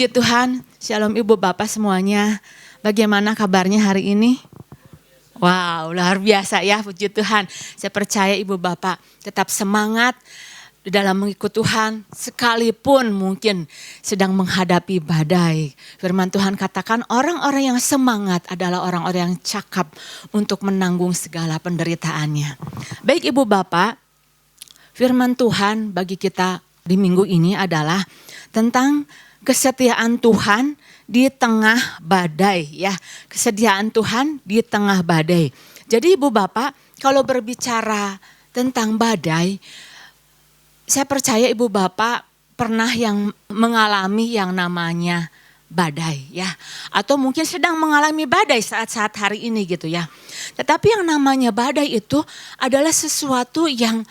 Puji Tuhan, Shalom Ibu Bapak semuanya. Bagaimana kabarnya hari ini? Wow, luar biasa ya, puji Tuhan. Saya percaya Ibu Bapak tetap semangat dalam mengikut Tuhan sekalipun mungkin sedang menghadapi badai. Firman Tuhan katakan orang-orang yang semangat adalah orang-orang yang cakap untuk menanggung segala penderitaannya. Baik Ibu Bapak, firman Tuhan bagi kita di minggu ini adalah tentang kesetiaan Tuhan di tengah badai ya. Kesetiaan Tuhan di tengah badai. Jadi Ibu Bapak kalau berbicara tentang badai, saya percaya Ibu Bapak pernah yang mengalami yang namanya badai ya. Atau mungkin sedang mengalami badai saat-saat hari ini gitu ya. Tetapi yang namanya badai itu adalah sesuatu yang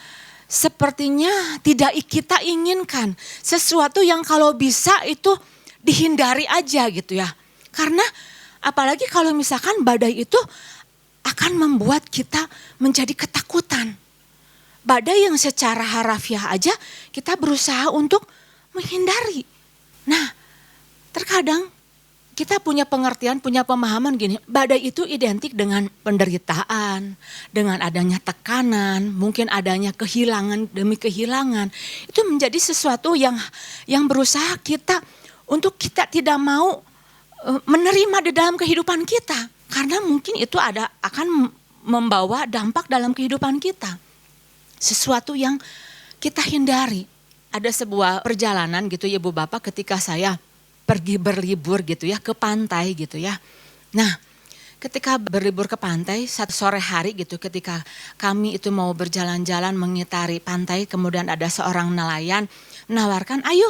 sepertinya tidak kita inginkan. Sesuatu yang kalau bisa itu dihindari aja gitu ya. Karena apalagi kalau misalkan badai itu akan membuat kita menjadi ketakutan. Badai yang secara harafiah aja kita berusaha untuk menghindari. Nah, terkadang kita punya pengertian, punya pemahaman gini, badai itu identik dengan penderitaan, dengan adanya tekanan, mungkin adanya kehilangan demi kehilangan. Itu menjadi sesuatu yang berusaha kita untuk kita tidak mau menerima di dalam kehidupan kita. Karena mungkin itu akan membawa dampak dalam kehidupan kita. Sesuatu yang kita hindari. Ada sebuah perjalanan gitu ya Ibu Bapak ketika saya pergi berlibur gitu ya ke pantai gitu ya. Nah ketika berlibur ke pantai satu sore hari gitu ketika kami itu mau berjalan-jalan mengitari pantai. Kemudian ada seorang nelayan menawarkan ayo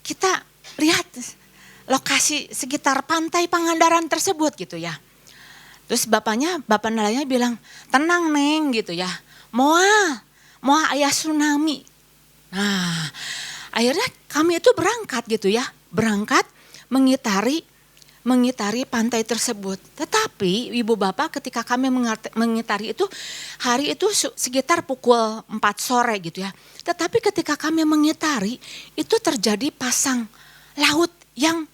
kita lihat lokasi sekitar pantai Pangandaran tersebut gitu ya. Terus bapak nelayan bilang tenang Neng gitu ya. Moa ayah tsunami. Nah akhirnya kami itu berangkat gitu ya. Berangkat mengitari pantai tersebut. Tetapi Ibu Bapak ketika kami mengitari itu hari itu sekitar pukul 4 sore gitu ya. Tetapi ketika kami mengitari itu terjadi pasang laut yang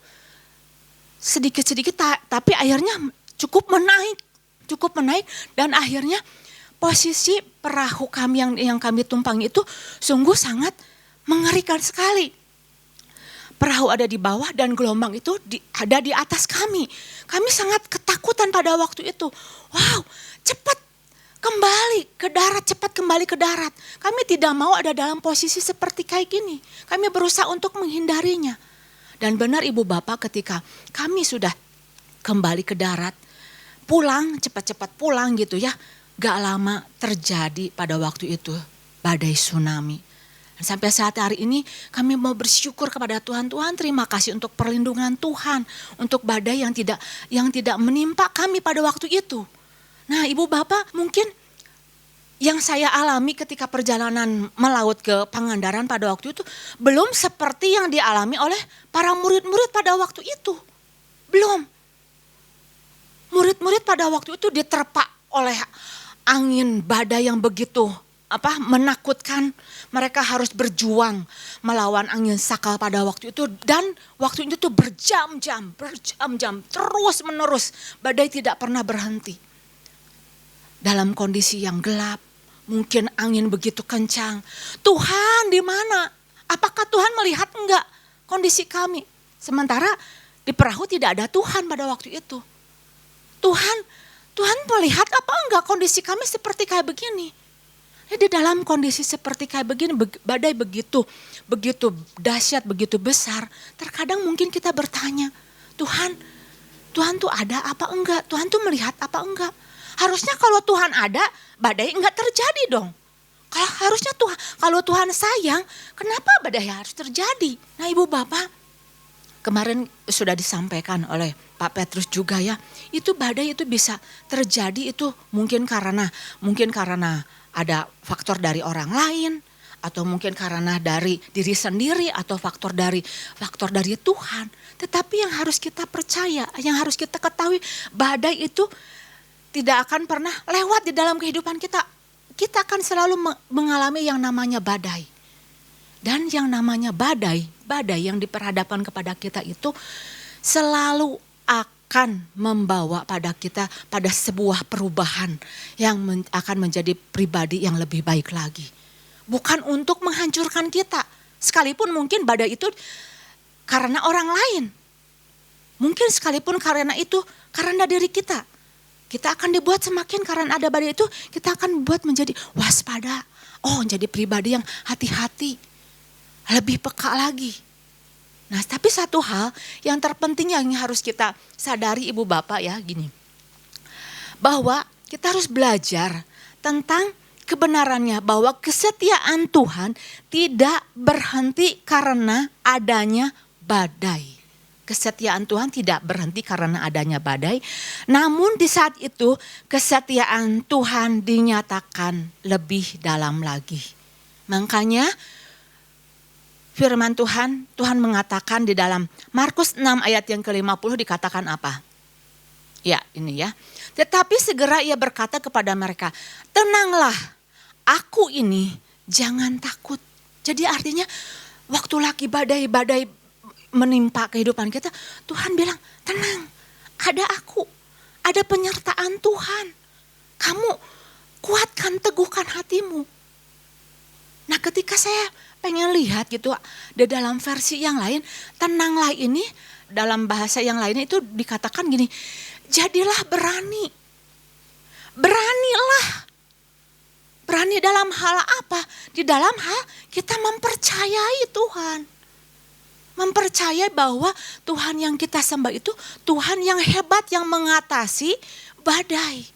sedikit-sedikit tapi akhirnya cukup menaik dan akhirnya posisi perahu kami yang kami tumpangi itu sungguh sangat mengerikan sekali. Perahu ada di bawah dan gelombang itu ada di atas kami. Kami sangat ketakutan pada waktu itu. Wow, cepat kembali ke darat. Kami tidak mau ada dalam posisi seperti kayak gini. Kami berusaha untuk menghindarinya. Dan benar Ibu Bapak ketika kami sudah kembali ke darat, cepat-cepat pulang gitu ya. Gak lama terjadi pada waktu itu badai tsunami. Dan sampai saat hari ini kami mau bersyukur kepada Tuhan. Tuhan terima kasih untuk perlindungan Tuhan. Untuk badai yang tidak menimpa kami pada waktu itu. Nah Ibu Bapak mungkin yang saya alami ketika perjalanan melaut ke Pangandaran pada waktu itu. Belum seperti yang dialami oleh para murid-murid pada waktu itu. Belum. Murid-murid pada waktu itu diterpa oleh angin badai yang begitu menakutkan. Mereka harus berjuang melawan angin sakal pada waktu itu. Dan waktu itu tuh berjam-jam terus menerus. Badai tidak pernah berhenti. Dalam kondisi yang gelap, mungkin angin begitu kencang. Tuhan di mana? Apakah Tuhan melihat enggak kondisi kami? Sementara di perahu tidak ada Tuhan pada waktu itu. Tuhan melihat apa enggak kondisi kami seperti kayak begini? Di dalam kondisi seperti kayak begini, badai begitu dahsyat, begitu besar. Terkadang mungkin kita bertanya, Tuhan tuh ada apa enggak? Tuhan tuh melihat apa enggak? Harusnya kalau Tuhan ada, badai enggak terjadi dong. Kalau Tuhan sayang, kenapa badai harus terjadi? Nah Ibu Bapak, kemarin sudah disampaikan oleh Pak Petrus juga ya, itu badai itu bisa terjadi itu mungkin karena ada faktor dari orang lain, atau mungkin karena dari diri sendiri, atau faktor dari Tuhan. Tetapi yang harus kita percaya, yang harus kita ketahui, badai itu tidak akan pernah lewat di dalam kehidupan kita. Kita akan selalu mengalami yang namanya badai. Dan yang namanya badai yang diperhadapkan kepada kita itu selalu akan membawa pada kita pada sebuah perubahan yang akan menjadi pribadi yang lebih baik lagi. Bukan untuk menghancurkan kita. Sekalipun mungkin badai itu karena orang lain. Mungkin sekalipun karena itu karena diri kita. Kita akan dibuat semakin karena ada badai itu kita akan buat menjadi waspada. Oh, jadi pribadi yang hati-hati. Lebih peka lagi. Nah, tapi satu hal yang terpenting yang harus kita sadari ibu bapak ya gini. Bahwa kita harus belajar tentang kebenarannya bahwa kesetiaan Tuhan tidak berhenti karena adanya badai. Kesetiaan Tuhan tidak berhenti karena adanya badai. Namun di saat itu kesetiaan Tuhan dinyatakan lebih dalam lagi. Makanya firman Tuhan mengatakan di dalam Markus 6 ayat yang ke-50 dikatakan apa? Ya ini ya. Tetapi segera ia berkata kepada mereka, tenanglah, aku ini jangan takut. Jadi artinya waktu lagi badai-badai menimpa kehidupan kita, Tuhan bilang tenang, ada aku, ada penyertaan Tuhan. Kamu kuatkan, teguhkan hatimu. Nah ketika saya pengen lihat gitu di dalam versi yang lain, tenanglah ini dalam bahasa yang lain itu dikatakan gini, jadilah berani. Beranilah. Berani dalam hal apa? Di dalam hal kita mempercayai Tuhan. Mempercayai bahwa Tuhan yang kita sembah itu Tuhan yang hebat yang mengatasi badai.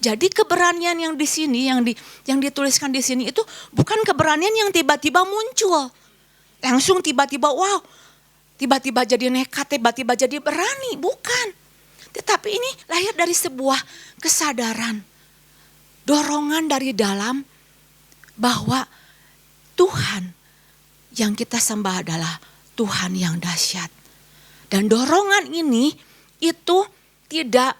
Jadi keberanian yang di sini yang dituliskan di sini itu bukan keberanian yang tiba-tiba muncul. Langsung tiba-tiba wow, tiba-tiba jadi nekat, tiba-tiba jadi berani, bukan. Tetapi ini lahir dari sebuah kesadaran, dorongan dari dalam bahwa Tuhan yang kita sembah adalah Tuhan yang dahsyat. Dan dorongan ini itu tidak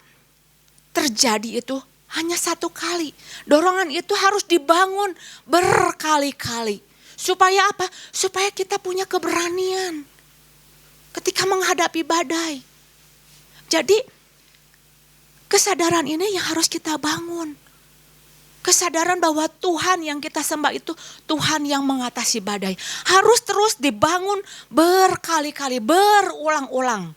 terjadi itu hanya satu kali. Dorongan itu harus dibangun berkali-kali. Supaya apa? Supaya kita punya keberanian ketika menghadapi badai. Jadi kesadaran ini yang harus kita bangun. Kesadaran bahwa Tuhan yang kita sembah itu Tuhan yang mengatasi badai. Harus terus dibangun berkali-kali, berulang-ulang.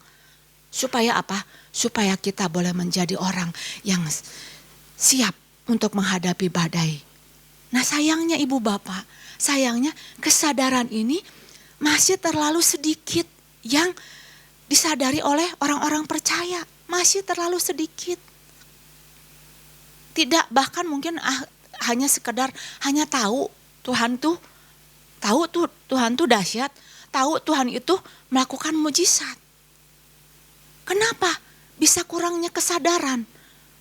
Supaya apa? Supaya kita boleh menjadi orang yang siap untuk menghadapi badai. Nah sayangnya ibu bapak, sayangnya kesadaran ini masih terlalu sedikit yang disadari oleh orang-orang percaya. Masih terlalu sedikit. Tidak, bahkan mungkin hanya sekedar hanya tahu Tuhan tuh dahsyat, tahu Tuhan itu melakukan mujizat. Kenapa bisa kurangnya kesadaran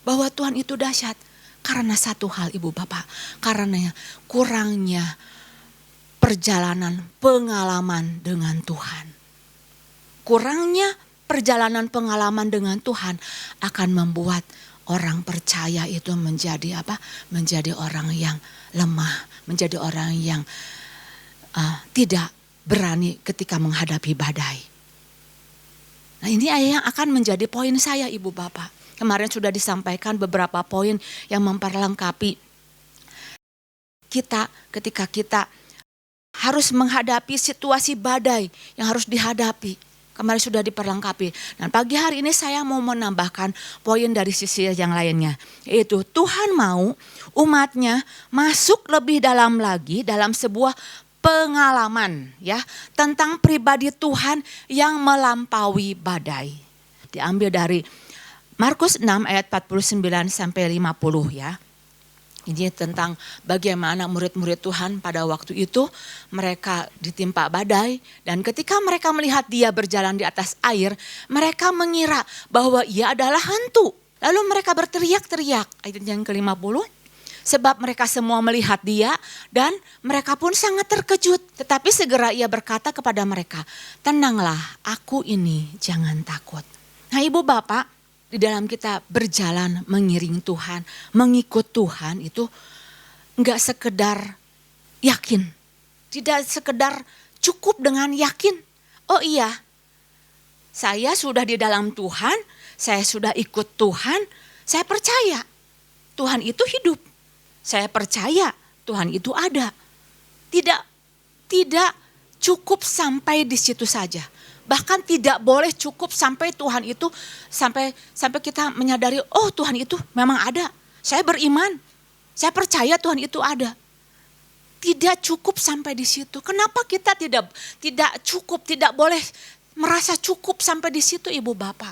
bahwa Tuhan itu dahsyat? Karena satu hal ibu bapak, karena kurangnya perjalanan pengalaman dengan Tuhan. Kurangnya perjalanan pengalaman dengan Tuhan akan membuat orang percaya itu menjadi apa? Menjadi orang yang lemah, menjadi orang yang tidak berani ketika menghadapi badai. Nah ini yang akan menjadi poin saya ibu bapak. Kemarin sudah disampaikan beberapa poin yang memperlengkapi kita ketika kita harus menghadapi situasi badai yang harus dihadapi. Kemarin sudah diperlengkapi. Dan pagi hari ini saya mau menambahkan poin dari sisi yang lainnya. Yaitu Tuhan mau umatnya masuk lebih dalam lagi dalam sebuah pengalaman ya tentang pribadi Tuhan yang melampaui badai. Diambil dari Markus 6 ayat 49 sampai 50 ya. Ini tentang bagaimana murid-murid Tuhan pada waktu itu mereka ditimpa badai. Dan ketika mereka melihat dia berjalan di atas air, mereka mengira bahwa ia adalah hantu. Lalu mereka berteriak-teriak, ayat yang ke-50. Sebab mereka semua melihat dia dan mereka pun sangat terkejut. Tetapi segera ia berkata kepada mereka, tenanglah, aku ini, jangan takut. Nah ibu bapak, di dalam kita berjalan mengiring Tuhan, mengikut Tuhan itu enggak sekedar yakin. Tidak sekedar cukup dengan yakin, oh iya, saya sudah di dalam Tuhan, saya sudah ikut Tuhan, saya percaya Tuhan itu hidup. Saya percaya Tuhan itu ada. Tidak cukup sampai di situ saja. Bahkan tidak boleh cukup sampai Tuhan itu, sampai kita menyadari, oh Tuhan itu memang ada. Saya beriman, saya percaya Tuhan itu ada. Tidak cukup sampai di situ. Kenapa kita tidak cukup, tidak boleh merasa cukup sampai di situ, Ibu Bapak?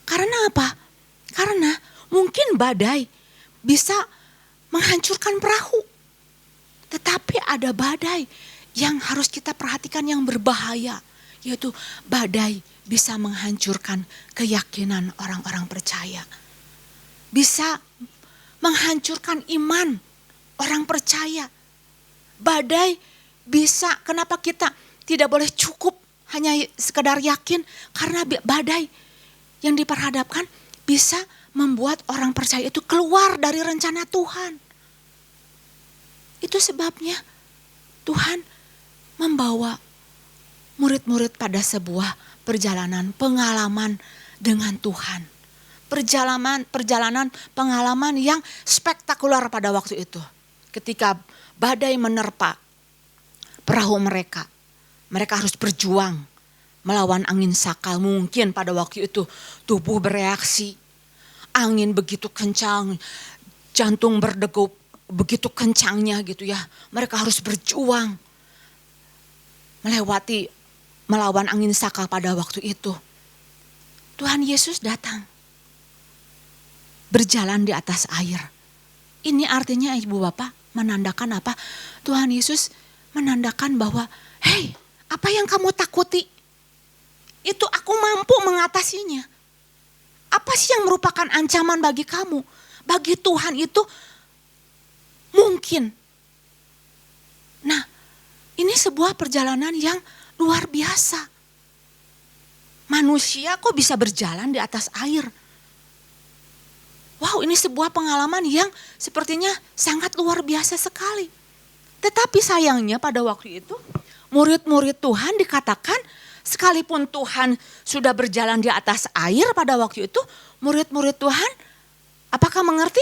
Karena apa? Karena mungkin badai bisa menghancurkan perahu. Tetapi ada badai yang harus kita perhatikan yang berbahaya. Yaitu badai bisa menghancurkan keyakinan orang-orang percaya. Bisa menghancurkan iman orang percaya. Badai bisa, kenapa kita tidak boleh cukup hanya sekedar yakin? Karena badai yang diperhadapkan bisa membuat orang percaya itu keluar dari rencana Tuhan. Itu sebabnya Tuhan membawa murid-murid pada sebuah perjalanan pengalaman dengan Tuhan. Perjalanan pengalaman yang spektakuler pada waktu itu. Ketika badai menerpa perahu mereka. Mereka harus berjuang melawan angin sakal. Mungkin pada waktu itu tubuh bereaksi. Angin begitu kencang, jantung berdegup begitu kencangnya gitu ya. Mereka harus berjuang melawan angin sakal pada waktu itu. Tuhan Yesus datang berjalan di atas air. Ini artinya Ibu Bapak menandakan apa? Tuhan Yesus menandakan bahwa, hei, apa yang kamu takuti? Itu aku mampu mengatasinya. Apa sih yang merupakan ancaman bagi kamu? Bagi Tuhan itu mungkin. Nah, ini sebuah perjalanan yang luar biasa. Manusia kok bisa berjalan di atas air? Wow, ini sebuah pengalaman yang sepertinya sangat luar biasa sekali. Tetapi sayangnya pada waktu itu murid-murid Tuhan dikatakan sekalipun Tuhan sudah berjalan di atas air pada waktu itu, murid-murid Tuhan apakah mengerti?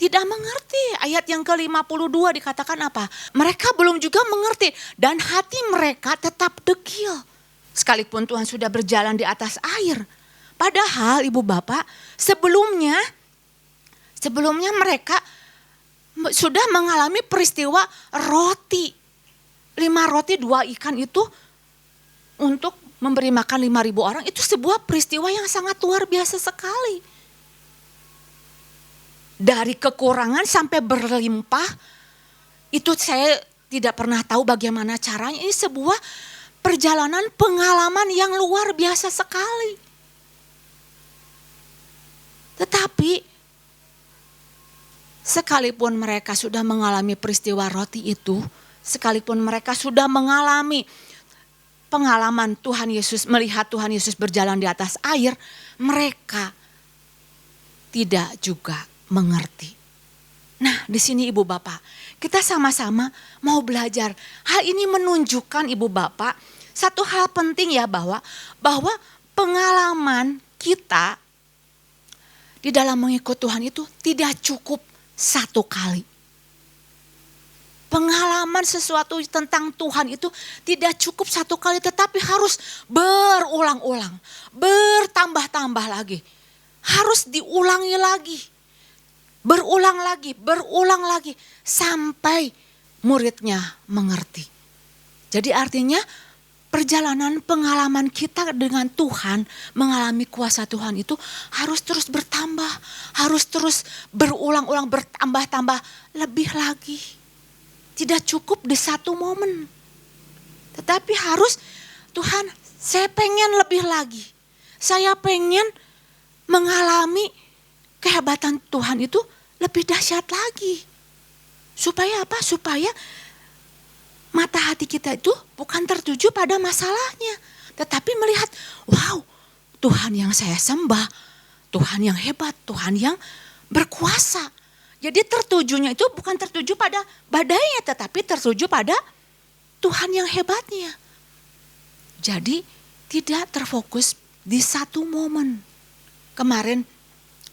Tidak mengerti. Ayat yang ke-52 dikatakan apa? Mereka belum juga mengerti dan hati mereka tetap degil. Sekalipun Tuhan sudah berjalan di atas air. Padahal Ibu Bapak sebelumnya mereka sudah mengalami peristiwa roti. 5 roti 2 ikan itu untuk memberi makan 5.000 orang. Itu sebuah peristiwa yang sangat luar biasa sekali. Dari kekurangan sampai berlimpah, itu saya tidak pernah tahu bagaimana caranya. Ini sebuah perjalanan pengalaman yang luar biasa sekali. Tetapi sekalipun mereka sudah mengalami peristiwa roti itu, sekalipun mereka sudah mengalami pengalaman Tuhan Yesus, melihat Tuhan Yesus berjalan di atas air, mereka tidak juga mengerti. Nah, di sini Ibu Bapak, kita sama-sama mau belajar. Hal ini menunjukkan Ibu Bapak satu hal penting ya, bahwa pengalaman kita di dalam mengikut Tuhan itu tidak cukup satu kali. Pengalaman sesuatu tentang Tuhan itu tidak cukup satu kali, tetapi harus berulang-ulang, bertambah-tambah lagi. Harus diulangi lagi, berulang lagi, sampai muridnya mengerti. Jadi artinya perjalanan pengalaman kita dengan Tuhan, mengalami kuasa Tuhan itu harus terus bertambah, harus terus berulang-ulang, bertambah-tambah lebih lagi. Tidak cukup di satu momen. Tetapi harus, Tuhan, saya pengen lebih lagi. Saya pengen mengalami kehebatan Tuhan itu lebih dahsyat lagi. Supaya apa? Supaya mata hati kita itu bukan tertuju pada masalahnya. Tetapi melihat, wow, Tuhan yang saya sembah, Tuhan yang hebat, Tuhan yang berkuasa. Jadi tertujunya itu bukan tertuju pada badainya, tetapi tertuju pada Tuhan yang hebatnya. Jadi tidak terfokus di satu momen. Kemarin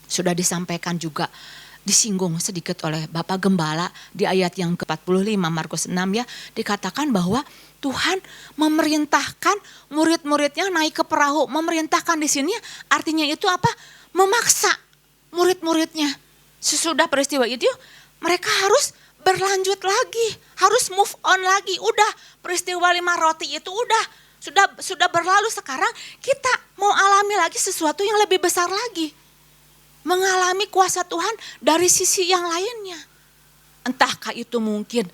sudah disampaikan juga, disinggung sedikit oleh Bapak Gembala di ayat yang ke-45 Markus 6 ya, dikatakan bahwa Tuhan memerintahkan murid-muridnya naik ke perahu. Memerintahkan di sini artinya itu apa? Memaksa murid-muridnya. Sesudah peristiwa itu mereka harus berlanjut lagi, harus move on lagi. Udah peristiwa 5 roti itu sudah berlalu, sekarang kita mau alami lagi sesuatu yang lebih besar lagi. Mengalami kuasa Tuhan dari sisi yang lainnya. Entahkah itu mungkin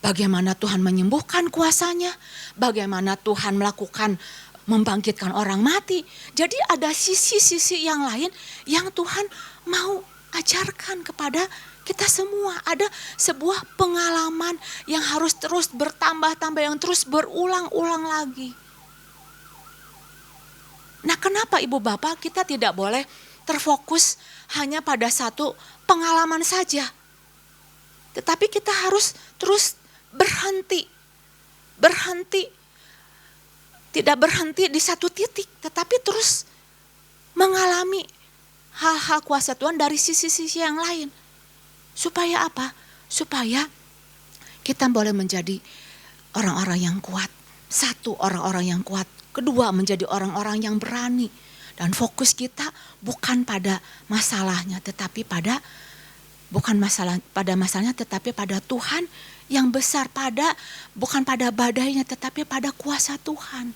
bagaimana Tuhan menyembuhkan kuasanya, bagaimana Tuhan melakukan membangkitkan orang mati. Jadi ada sisi-sisi yang lain yang Tuhan mau ajarkan kepada kita semua. Ada sebuah pengalaman yang harus terus bertambah-tambah, yang terus berulang-ulang lagi. Nah, kenapa Ibu Bapak kita tidak boleh terfokus hanya pada satu pengalaman saja? Tetapi kita harus terus berhenti. Tidak berhenti di satu titik, tetapi terus mengalami hal-hal kuasa Tuhan dari sisi-sisi yang lain. Supaya apa? Supaya kita boleh menjadi orang-orang yang kuat. Satu, orang-orang yang kuat. Kedua, menjadi orang-orang yang berani. Dan fokus kita bukan pada masalahnya, tetapi pada masalahnya, tetapi pada Tuhan yang besar, bukan pada badainya, tetapi pada kuasa Tuhan.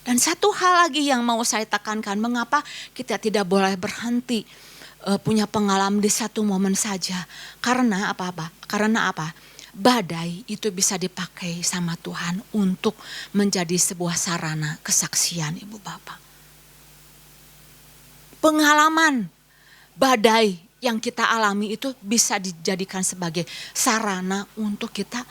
Dan satu hal lagi yang mau saya tekankan, mengapa kita tidak boleh berhenti punya pengalaman di satu momen saja? Karena apa? Badai itu bisa dipakai sama Tuhan untuk menjadi sebuah sarana kesaksian, Ibu Bapak. Pengalaman badai yang kita alami itu bisa dijadikan sebagai sarana untuk kita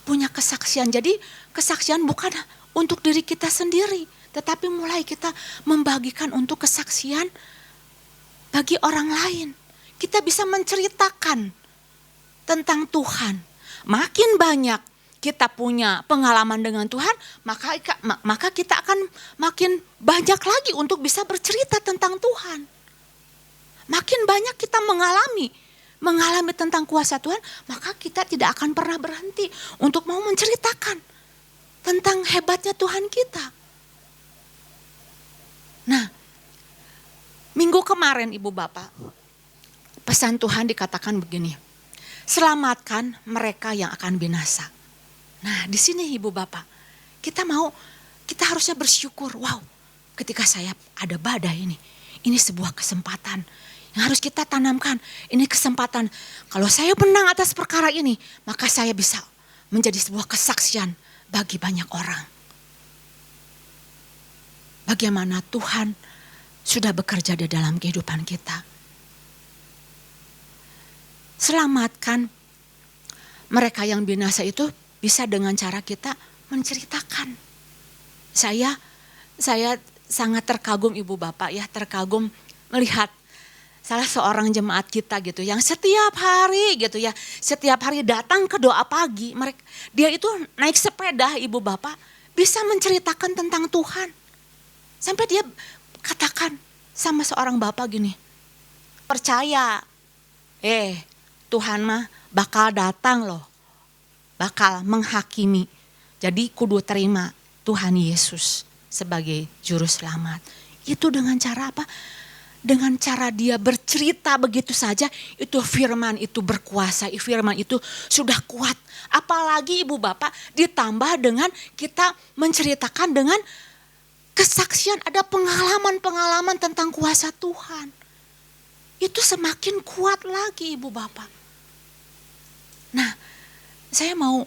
punya kesaksian. Jadi kesaksian bukan untuk diri kita sendiri, tetapi mulai kita membagikan untuk kesaksian bagi orang lain. Kita bisa menceritakan tentang Tuhan. Makin banyak kita punya pengalaman dengan Tuhan, maka kita akan makin banyak lagi untuk bisa bercerita tentang Tuhan. Makin banyak kita mengalami tentang kuasa Tuhan, maka kita tidak akan pernah berhenti untuk mau menceritakan tentang hebatnya Tuhan kita. Nah, minggu kemarin Ibu Bapak, pesan Tuhan dikatakan begini, selamatkan mereka yang akan binasa. Nah, di sini Ibu Bapak, kita harusnya bersyukur. Wow, ketika saya ada badai ini sebuah kesempatan yang harus kita tanamkan. Ini kesempatan, kalau saya menang atas perkara ini, maka saya bisa menjadi sebuah kesaksian bagi banyak orang. Bagaimana Tuhan sudah bekerja di dalam kehidupan kita. Selamatkan mereka yang binasa itu bisa dengan cara kita menceritakan. Saya sangat terkagum Ibu Bapak ya, terkagum melihat salah seorang jemaat kita gitu yang setiap hari datang ke doa pagi. Dia itu naik sepeda Ibu Bapak, bisa menceritakan tentang Tuhan. Sampai dia katakan sama seorang bapak gini, percaya, Tuhan mah bakal datang loh, bakal menghakimi. Jadi kudu terima Tuhan Yesus sebagai juru selamat. Itu dengan cara apa? Dengan cara dia bercerita begitu saja, itu firman itu berkuasa, firman itu sudah kuat. Apalagi Ibu Bapak ditambah dengan kita menceritakan dengan kesaksian, ada pengalaman-pengalaman tentang kuasa Tuhan. Itu semakin kuat lagi Ibu Bapak. Nah, saya mau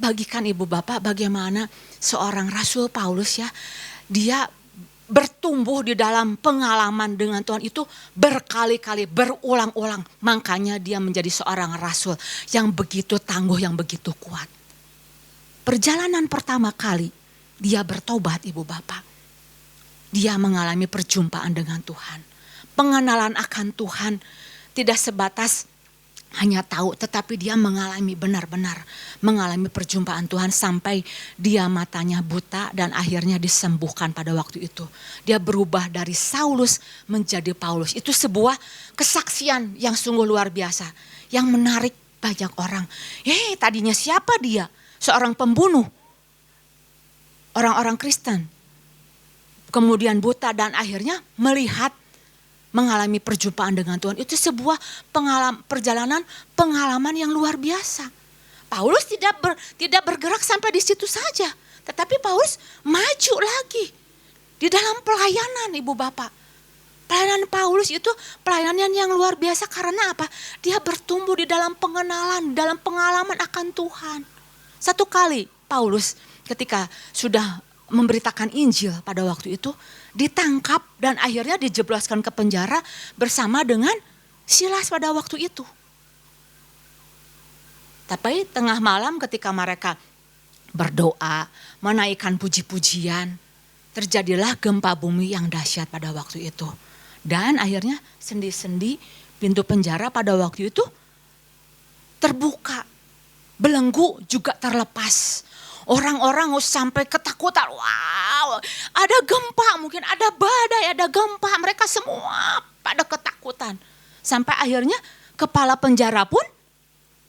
bagikan Ibu Bapak bagaimana seorang Rasul Paulus ya, dia bertumbuh di dalam pengalaman dengan Tuhan itu berkali-kali, berulang-ulang. Makanya dia menjadi seorang rasul yang begitu tangguh, yang begitu kuat. Perjalanan pertama kali dia bertobat Ibu Bapak. Dia mengalami perjumpaan dengan Tuhan. Pengenalan akan Tuhan tidak sebatas hanya tahu, tetapi dia mengalami benar-benar mengalami perjumpaan Tuhan sampai dia matanya buta dan akhirnya disembuhkan pada waktu itu. Dia berubah dari Saulus menjadi Paulus. Itu sebuah kesaksian yang sungguh luar biasa, yang menarik banyak orang. Tadinya siapa dia? Seorang pembunuh, orang-orang Kristen. Kemudian buta dan akhirnya melihat, mengalami perjumpaan dengan Tuhan. Itu sebuah pengalaman yang luar biasa. Paulus tidak bergerak sampai di situ saja. Tetapi Paulus maju lagi di dalam pelayanan, Ibu Bapak. Pelayanan Paulus itu pelayanan yang luar biasa karena apa? Dia bertumbuh di dalam pengenalan, dalam pengalaman akan Tuhan. Satu kali Paulus ketika sudah memberitakan Injil pada waktu itu, ditangkap dan akhirnya dijebloskan ke penjara bersama dengan Silas pada waktu itu. Tapi tengah malam ketika mereka berdoa, menaikkan puji-pujian, terjadilah gempa bumi yang dahsyat pada waktu itu. Dan akhirnya sendi-sendi pintu penjara pada waktu itu terbuka. Belenggu juga terlepas. Orang-orang sampai ketakutan, wow, ada gempa, mungkin ada badai, ada gempa. Mereka semua pada ketakutan. Sampai akhirnya kepala penjara pun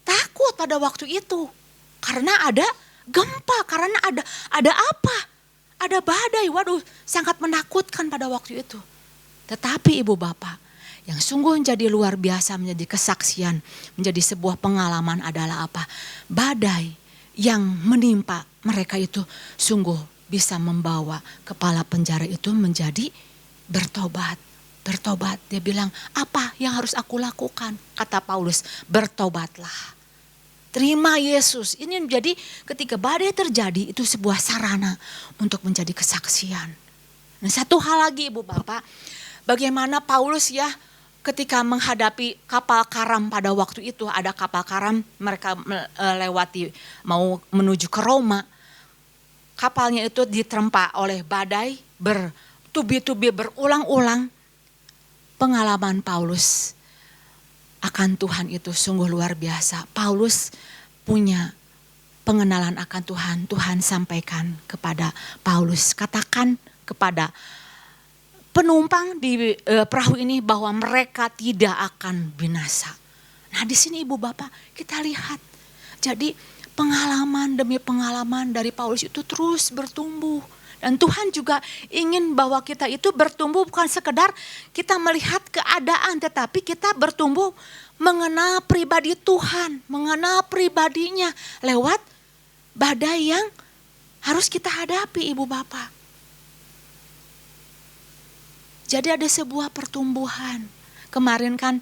takut pada waktu itu. Karena ada gempa, karena ada apa? Ada badai, waduh sangat menakutkan pada waktu itu. Tetapi Ibu Bapak, yang sungguh menjadi luar biasa, menjadi kesaksian, menjadi sebuah pengalaman adalah apa? Badai yang menimpa mereka itu sungguh bisa membawa kepala penjara itu menjadi bertobat. Bertobat, dia bilang, apa yang harus aku lakukan? Kata Paulus, bertobatlah. Terima Yesus. Ini menjadi ketika badai terjadi itu sebuah sarana untuk menjadi kesaksian. Nah, satu hal lagi Ibu Bapak, bagaimana Paulus ya ketika menghadapi kapal karam pada waktu itu, ada kapal karam, mereka melewati mau menuju ke Roma. Kapalnya itu diterempa oleh badai, bertubi-tubi berulang-ulang. Pengalaman Paulus akan Tuhan itu sungguh luar biasa. Paulus punya pengenalan akan Tuhan. Tuhan sampaikan kepada Paulus, katakan kepada penumpang di perahu ini bahwa mereka tidak akan binasa. Nah, di sini Ibu Bapak kita lihat. Jadi pengalaman demi pengalaman dari Paulus itu terus bertumbuh. Dan Tuhan juga ingin bahwa kita itu bertumbuh bukan sekedar kita melihat keadaan, tetapi kita bertumbuh mengenal pribadi Tuhan, mengenal pribadinya lewat badai yang harus kita hadapi Ibu Bapak. Jadi ada sebuah pertumbuhan. Kemarin kan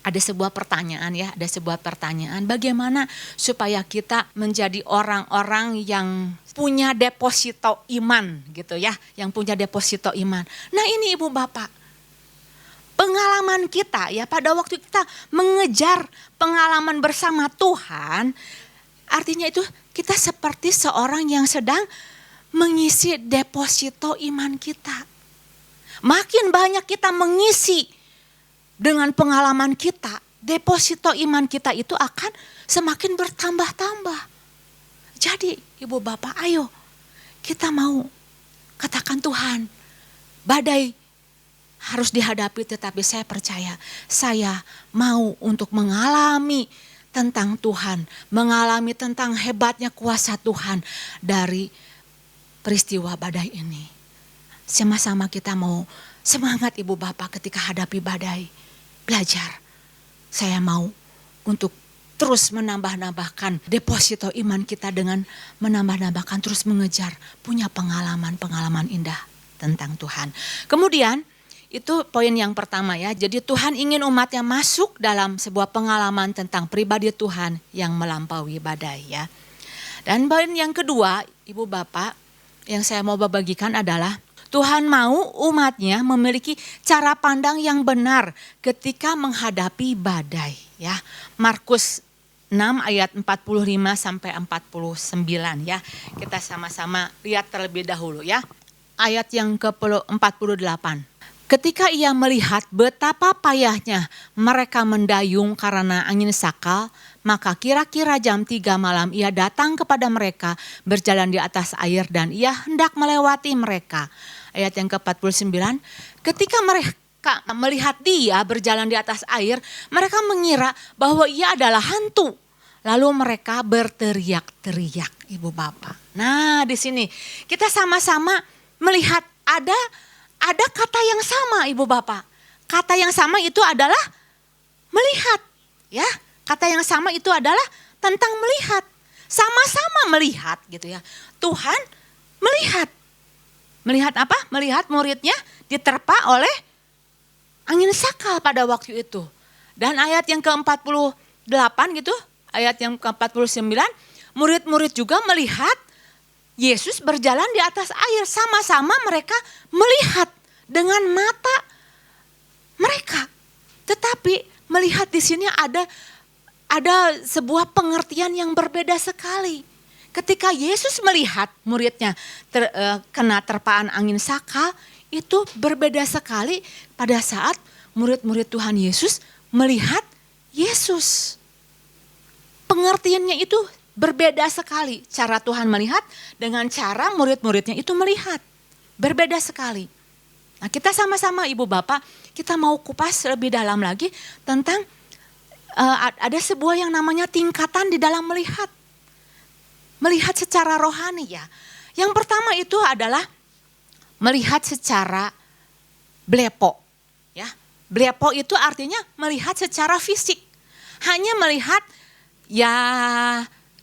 ada sebuah pertanyaan ya, ada sebuah pertanyaan bagaimana supaya kita menjadi orang-orang yang punya deposito iman gitu ya, yang punya deposito iman. Nah ini Ibu Bapak, pengalaman kita ya pada waktu kita mengejar pengalaman bersama Tuhan, artinya itu kita seperti seorang yang sedang mengisi deposito iman kita. Makin banyak kita mengisi dengan pengalaman kita, deposito iman kita itu akan semakin bertambah-tambah. Jadi Ibu Bapak, ayo kita mau katakan Tuhan, badai harus dihadapi, tetapi saya percaya saya mau untuk mengalami tentang Tuhan, mengalami tentang hebatnya kuasa Tuhan dari peristiwa badai ini. Sama-sama kita mau semangat Ibu Bapak ketika hadapi badai. Belajar, saya mau untuk terus menambah-nambahkan deposito iman kita dengan menambah-nambahkan terus mengejar punya pengalaman-pengalaman indah tentang Tuhan. Kemudian itu poin yang pertama ya, jadi Tuhan ingin umatnya masuk dalam sebuah pengalaman tentang pribadi Tuhan yang melampaui badai ya. Dan poin yang kedua Ibu Bapak yang saya mau bagikan adalah Tuhan mau umatnya memiliki cara pandang yang benar ketika menghadapi badai ya. Markus 6 ayat 45 sampai 49 ya. Kita sama-sama lihat terlebih dahulu ya. Ayat yang ke-48. Ketika ia melihat betapa payahnya mereka mendayung karena angin sakal, maka kira-kira jam 3 malam ia datang kepada mereka berjalan di atas air dan ia hendak melewati mereka. Ayat yang ke-49, ketika mereka melihat dia berjalan di atas air, mereka mengira bahwa ia adalah hantu. Lalu mereka berteriak-teriak, Ibu Bapak. Nah, di sini kita sama-sama melihat ada kata yang sama, Ibu Bapak. Kata yang sama itu adalah melihat, ya. Kata yang sama itu adalah tentang melihat. Sama-sama melihat gitu ya. Tuhan melihat. Melihat apa? Melihat muridnya diterpa oleh angin sakal pada waktu itu. Dan ayat yang ke-48 gitu, ayat yang ke-49, murid-murid juga melihat Yesus berjalan di atas air. Sama-sama mereka melihat dengan mata mereka. Tetapi melihat di sini ada sebuah pengertian yang berbeda sekali. Ketika Yesus melihat muridnya kena terpaan angin sakal, itu berbeda sekali pada saat murid-murid Tuhan Yesus melihat Yesus. Pengertiannya itu berbeda sekali. Cara Tuhan melihat dengan cara murid-muridnya itu melihat. Berbeda sekali. Nah, kita sama-sama Ibu Bapak, kita mau kupas lebih dalam lagi tentang ada sebuah yang namanya tingkatan di dalam melihat. Melihat secara rohani ya. Yang pertama itu adalah melihat secara blepo. Ya. Blepo itu artinya melihat secara fisik. Hanya melihat ya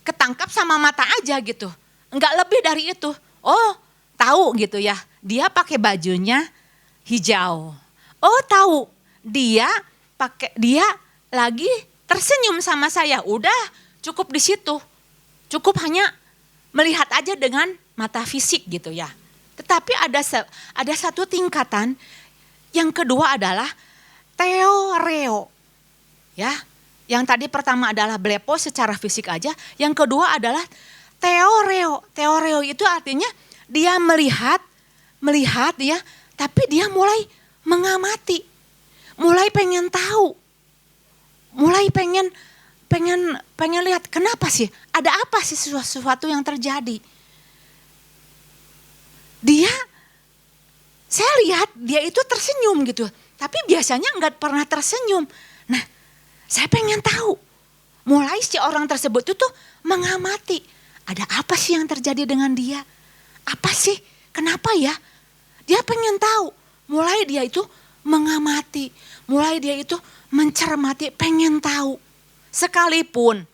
ketangkap sama mata aja gitu. Enggak lebih dari itu. Oh, tahu gitu ya. Dia pakai bajunya hijau. Oh, tahu. Dia lagi tersenyum sama saya. Udah, cukup di situ. Cukup hanya melihat aja dengan mata fisik gitu ya. Tetapi ada satu tingkatan. Yang kedua adalah theoreo. Ya. Yang tadi pertama adalah blepo secara fisik aja. Yang kedua adalah theoreo. Theoreo itu artinya dia melihat ya, tapi dia mulai mengamati. Mulai pengen tahu. Mulai pengen lihat kenapa sih? Ada apa sih sesuatu yang terjadi? Saya lihat dia itu tersenyum gitu. Tapi biasanya enggak pernah tersenyum. Nah, saya pengen tahu. Mulai si orang tersebut itu mengamati. Ada apa sih yang terjadi dengan dia? Apa sih? Kenapa ya? Dia pengen tahu. Mulai dia itu mengamati. Mulai dia itu mencermati, pengen tahu. Sekalipun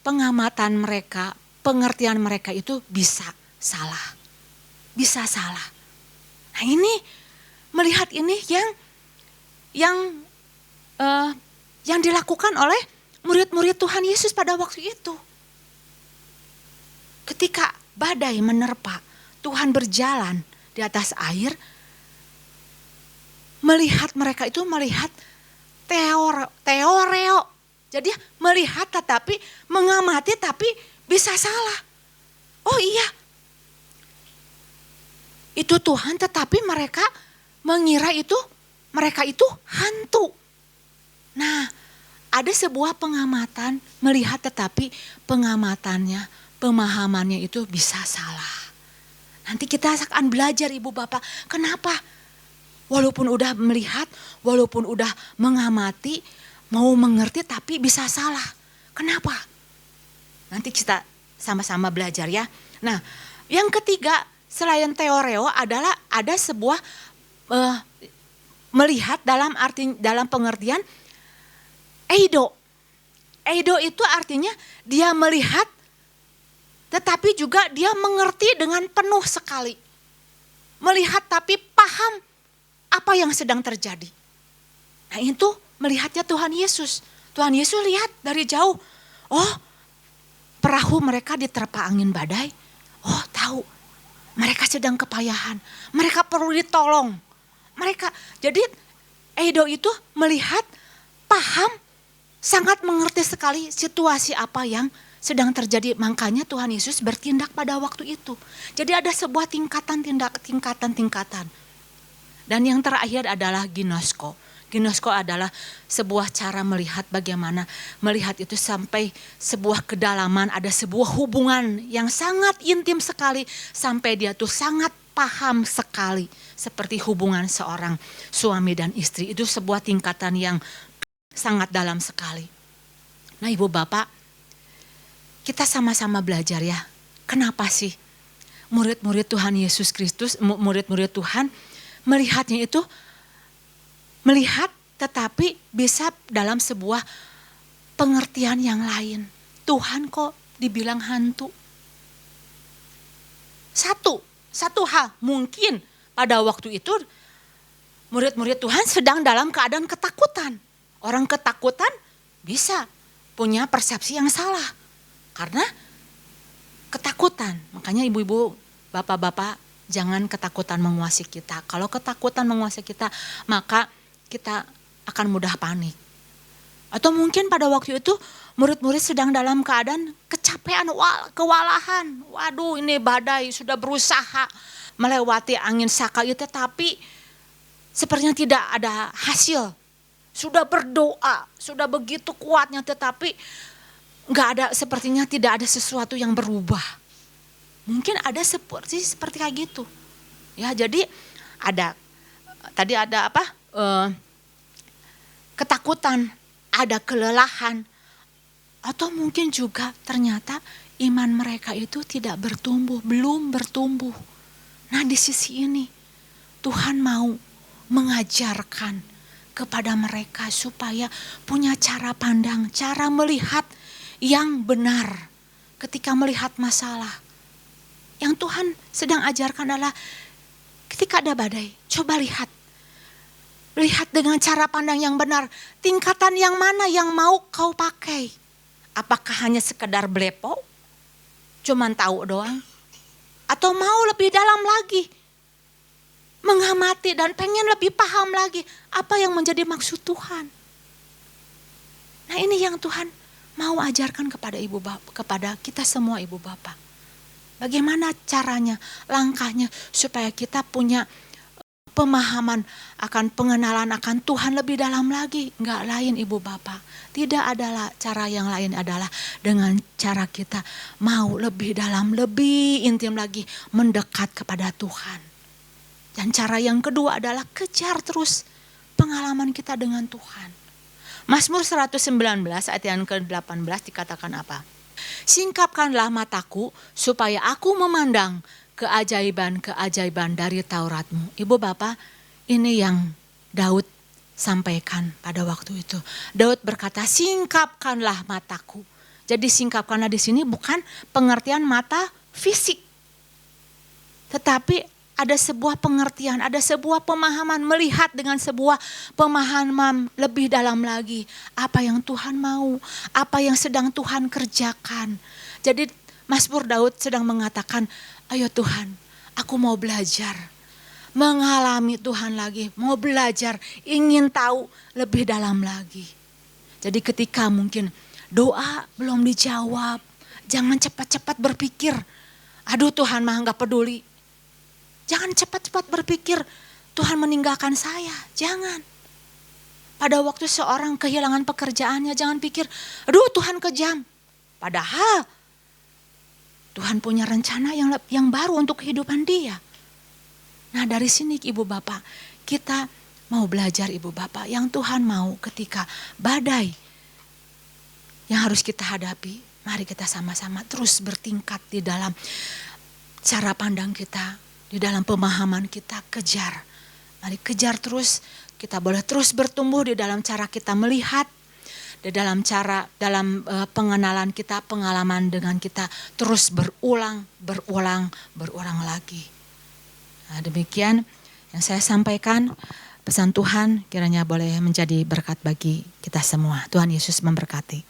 pengamatan mereka, pengertian mereka itu bisa salah. Bisa salah. Nah ini, melihat ini yang dilakukan oleh murid-murid Tuhan Yesus pada waktu itu. Ketika badai menerpa, Tuhan berjalan di atas air, melihat mereka itu melihat teoreo. Jadi melihat tetapi mengamati tapi bisa salah. Oh iya, itu Tuhan tetapi mereka mengira mereka itu hantu. Nah, ada sebuah pengamatan melihat tetapi pengamatannya, pemahamannya itu bisa salah. Nanti kita akan belajar Ibu Bapak, kenapa? Walaupun udah melihat, walaupun udah mengamati, mau mengerti tapi bisa salah. Kenapa? Nanti kita sama-sama belajar ya. Nah, yang ketiga selain teoreo adalah ada sebuah melihat dalam pengertian eido. Eido itu artinya dia melihat tetapi juga dia mengerti dengan penuh sekali. Melihat tapi paham apa yang sedang terjadi. Nah itu melihatnya Tuhan Yesus. Tuhan Yesus lihat dari jauh. Oh, perahu mereka diterpa angin badai. Oh, tahu. Mereka sedang kepayahan. Mereka perlu ditolong. Jadi eido itu melihat, paham, sangat mengerti sekali situasi apa yang sedang terjadi. Makanya Tuhan Yesus bertindak pada waktu itu. Jadi ada sebuah tingkatan. Dan yang terakhir adalah ginosko. Ginosko adalah sebuah cara melihat bagaimana melihat itu sampai sebuah kedalaman, ada sebuah hubungan yang sangat intim sekali sampai dia tuh sangat paham sekali seperti hubungan seorang suami dan istri. Itu sebuah tingkatan yang sangat dalam sekali. Nah Ibu Bapak, kita sama-sama belajar ya. Kenapa sih murid-murid Tuhan Yesus Kristus, murid-murid Tuhan melihatnya itu melihat tetapi bisa dalam sebuah pengertian yang lain. Tuhan kok dibilang hantu? Satu hal, mungkin pada waktu itu murid-murid Tuhan sedang dalam keadaan ketakutan. Orang ketakutan bisa punya persepsi yang salah karena ketakutan. Makanya ibu-ibu, bapak-bapak, jangan ketakutan menguasai kita. Kalau ketakutan menguasai kita, maka kita akan mudah panik. Atau mungkin pada waktu itu murid-murid sedang dalam keadaan kecapean, kewalahan. Waduh, ini badai, sudah berusaha melewati angin saka itu, tapi sepertinya tidak ada hasil. Sudah berdoa, sudah begitu kuatnya, tetapi sepertinya tidak ada sesuatu yang berubah. Mungkin ada seperti kayak gitu. Ya, jadi tadi ada apa? Ketakutan, ada kelelahan, atau mungkin juga ternyata iman mereka itu tidak bertumbuh, belum bertumbuh. Nah di sisi ini Tuhan mau mengajarkan kepada mereka supaya punya cara pandang, cara melihat yang benar ketika melihat masalah. Yang Tuhan sedang ajarkan adalah ketika ada badai, coba lihat dengan cara pandang yang benar. Tingkatan yang mana yang mau kau pakai? Apakah hanya sekedar blepo? Cuman tahu doang? Atau mau lebih dalam lagi? Mengamati dan pengen lebih paham lagi. Apa yang menjadi maksud Tuhan? Nah ini yang Tuhan mau ajarkan kepada ibu bapak, kepada kita semua ibu bapak. Bagaimana caranya, langkahnya supaya kita punya pemahaman akan pengenalan akan Tuhan lebih dalam lagi. Enggak lain ibu bapak. Tidak adalah cara yang lain adalah dengan cara kita mau lebih dalam, lebih intim lagi mendekat kepada Tuhan. Dan cara yang kedua adalah kejar terus pengalaman kita dengan Tuhan. Mazmur 119 ayat yang ke-18 dikatakan apa? Singkapkanlah mataku supaya aku memandang keajaiban-keajaiban dari Tauratmu. Ibu bapak, ini yang Daud sampaikan pada waktu itu. Daud berkata, singkapkanlah mataku. Jadi singkapkanlah di sini bukan pengertian mata fisik. Tetapi ada sebuah pengertian, ada sebuah pemahaman, melihat dengan sebuah pemahaman lebih dalam lagi. Apa yang Tuhan mau, apa yang sedang Tuhan kerjakan. Jadi Mazmur Daud sedang mengatakan, ayo Tuhan, aku mau belajar, mengalami Tuhan lagi, mau belajar, ingin tahu lebih dalam lagi. Jadi ketika mungkin doa belum dijawab, jangan cepat-cepat berpikir, aduh Tuhan mah gak peduli. Jangan cepat-cepat berpikir, Tuhan meninggalkan saya, jangan. Pada waktu seorang kehilangan pekerjaannya, jangan pikir, aduh Tuhan kejam. Padahal Tuhan punya rencana yang baru untuk kehidupan dia. Nah dari sini ibu bapak, kita mau belajar ibu bapak yang Tuhan mau ketika badai yang harus kita hadapi. Mari kita sama-sama terus bertingkat di dalam cara pandang kita, di dalam pemahaman kita, kejar. Mari kejar terus, kita boleh terus bertumbuh di dalam cara kita melihat, di dalam pengenalan kita, pengalaman dengan kita terus berulang lagi. Nah, demikian yang saya sampaikan, pesan Tuhan kiranya boleh menjadi berkat bagi kita semua. Tuhan Yesus memberkati.